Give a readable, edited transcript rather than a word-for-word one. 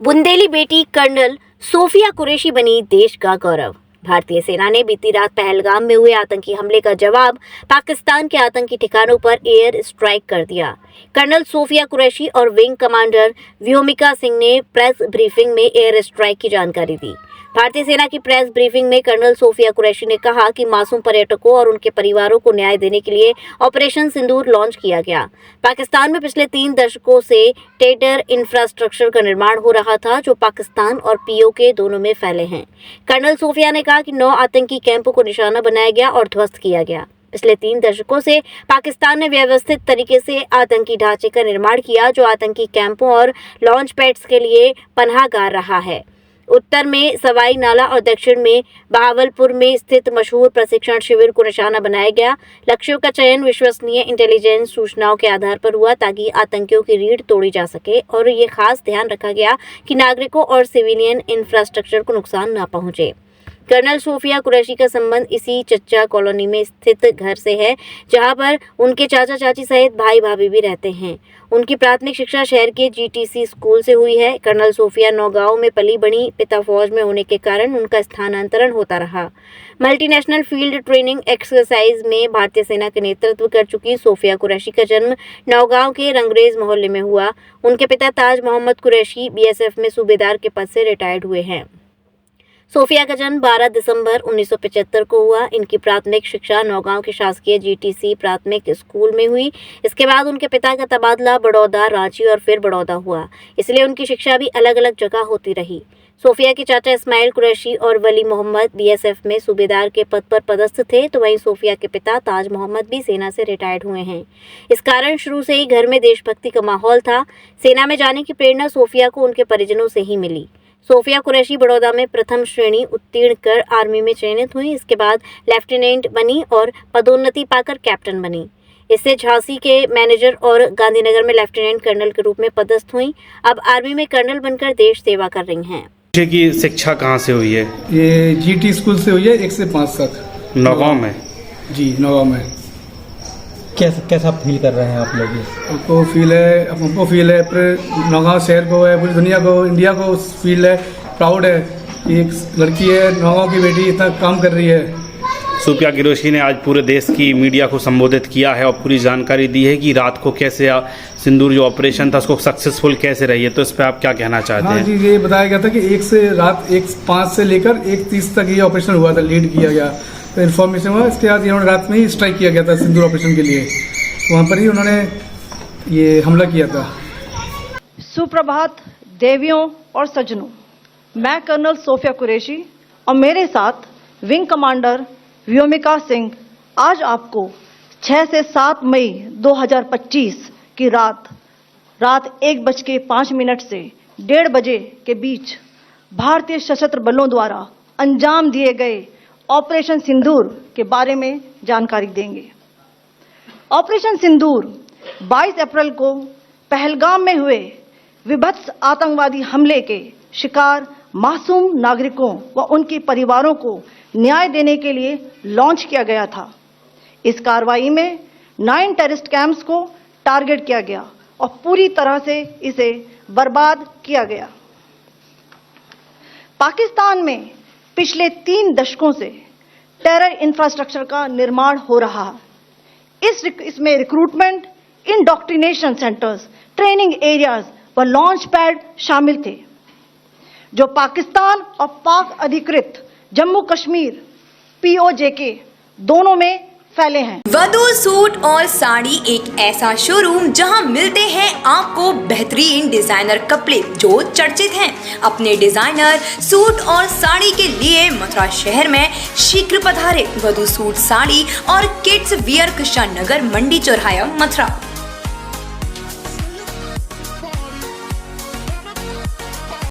बुंदेली बेटी colonel Sophia Qureshi बनी देश का गौरव। भारतीय सेना ने बीती रात पहलगाम में हुए आतंकी हमले का जवाब पाकिस्तान के आतंकी ठिकानों पर एयर स्ट्राइक कर दिया। कर्नल सोफिया कुरैशी और विंग कमांडर व्योमिका सिंह ने प्रेस ब्रीफिंग में एयर स्ट्राइक की जानकारी दी। भारतीय सेना की प्रेस ब्रीफिंग में कर्नल सोफिया कुरैशी ने कहा कि मासूम पर्यटकों और उनके परिवारों को न्याय देने के लिए ऑपरेशन सिंदूर लॉन्च किया गया। पाकिस्तान में पिछले 3 दशकों से टेरर इंफ्रास्ट्रक्चर का निर्माण हो रहा था, जो पाकिस्तान और पीओके दोनों में फैले हैं। कर्नल सोफिया ने कहा कि 9 आतंकी कैंपों को निशाना बनाया गया और ध्वस्त किया गया। पिछले 3 दशकों से पाकिस्तान ने व्यवस्थित तरीके से आतंकी ढांचे का निर्माण किया, जो आतंकी कैंपों और लॉन्च पैड्स के लिए पनाहगाह रहा है। उत्तर में सवाई नाला और दक्षिण में बहावलपुर में स्थित मशहूर प्रशिक्षण शिविर को निशाना बनाया गया। लक्ष्यों का चयन विश्वसनीय इंटेलिजेंस सूचनाओं के आधार पर हुआ, ताकि आतंकियों की रीढ़ तोड़ी जा सके, और ये खास ध्यान रखा गया कि नागरिकों और सिविलियन इंफ्रास्ट्रक्चर को नुकसान न पहुंचे। कर्नल सोफिया कुरैशी का संबंध इसी चच्चा कॉलोनी में स्थित घर से है, जहां पर उनके चाचा चाची सहित भाई भाभी भी रहते हैं। उनकी प्राथमिक शिक्षा शहर के जीटीसी स्कूल से हुई है। कर्नल सोफिया नौगांव में पली बड़ी, पिता फौज में होने के कारण उनका स्थानांतरण होता रहा। मल्टीनेशनल फील्ड ट्रेनिंग एक्सरसाइज में भारतीय सेना के नेतृत्व कर चुकी सोफिया कुरैशी का जन्म नौगांव के रंगरेज मोहल्ले में हुआ। उनके पिता ताज मोहम्मद कुरैशी बीएसएफ में सूबेदार के पद से रिटायर्ड हुए हैं। सोफिया का जन्म 12 दिसंबर 1975 को हुआ। इनकी प्राथमिक शिक्षा नौगांव के शासकीय जीटीसी प्राथमिक स्कूल में हुई। इसके बाद उनके पिता का तबादला बड़ौदा, रांची और फिर बड़ौदा हुआ, इसलिए उनकी शिक्षा भी अलग अलग जगह होती रही। सोफिया के चाचा इस्माइल कुरैशी और वली मोहम्मद बीएसएफ में सूबेदार के पद पर पदस्थ थे, तो वहीं सोफिया के पिता ताज मोहम्मद भी सेना से रिटायर्ड हुए हैं। इस कारण शुरू से ही घर में देशभक्ति का माहौल था। सेना में जाने की प्रेरणा सोफिया को उनके परिजनों से ही मिली। सोफिया कुरैशी बड़ौदा में प्रथम श्रेणी उत्तीर्ण कर आर्मी में चयनित हुई। इसके बाद लेफ्टिनेंट बनी और पदोन्नति पाकर कैप्टन बनी। इससे झांसी के मैनेजर और गांधीनगर में लेफ्टिनेंट कर्नल के रूप में पदस्थ हुई। अब आर्मी में कर्नल बनकर देश सेवा कर रही हैं। की शिक्षा कहाँ से हुई है? ये जीटी स्कूल से हुई है 1 से 5 तक नौगांव में। जी नौगांव में। कैसा फील कर रहे हैं आप लोग? हमको फील है पूरे नौगांव शहर को है, पूरी दुनिया को, इंडिया को फील है, प्राउड है कि एक लड़की है, नौगांव की बेटी इतना काम कर रही है। सोफिया कुरैशी ने आज पूरे देश की मीडिया को संबोधित किया है और पूरी जानकारी दी है कि रात को कैसे सिंदूर जो ऑपरेशन था उसको सक्सेसफुल कैसे रही है, तो इस पर आप क्या कहना चाहते हैं? हाँ जी, ये बताया गया था कि रात 1:05 से लेकर 1:30 तक ये ऑपरेशन हुआ था, लीड किया गया, तो इन्फॉर्मेशन हुआ। इसके बाद इन्होंने रात में ही स्ट्राइक किया गया था सिंदूर ऑपरेशन के लिए, वहाँ पर ही उन्होंने ये हमला किया था। सुप्रभात देवियों और सज्जनों, मैं कर्नल सोफिया कुरैशी और मेरे साथ विंग कमांडर व्योमिका सिंह आज आपको 6 से 7 मई 2025 की रात 1:05 से 1:30 बजे के बीच भारतीय सशस्त्र बलों द्वारा अंजाम दिए गए ऑपरेशन सिंदूर के बारे में जानकारी देंगे। ऑपरेशन सिंदूर 22 अप्रैल को पहलगाम में हुए विभत्स आतंकवादी हमले के शिकार मासूम नागरिकों व उनके परिवारों को न्याय देने के लिए लॉन्च किया गया था। इस कार्रवाई में 9 टेररिस्ट कैंप्स को टारगेट किया गया और पूरी तरह से इसे बर्बाद किया गया। पाकिस्तान में पिछले 3 दशकों से टेरर इंफ्रास्ट्रक्चर का निर्माण हो रहा है। इसमें recruitment, indoctrination centres, training areas व लॉन्च पैड शामिल थे, जो पाकिस्तान और पाक अधिकृत जम्मू कश्मीर पीओजेके दोनों में फैले हैं। वधू सूट और साड़ी एक ऐसा शोरूम जहां मिलते हैं आपको बेहतरीन डिजाइनर कपड़े जो चर्चित हैं। अपने डिजाइनर सूट और साड़ी के लिए मथुरा शहर में शीघ्र पधारे। वधू सूट साड़ी और किड्स वियर कृष्णा नगर मंडी चौराहा मथुरा।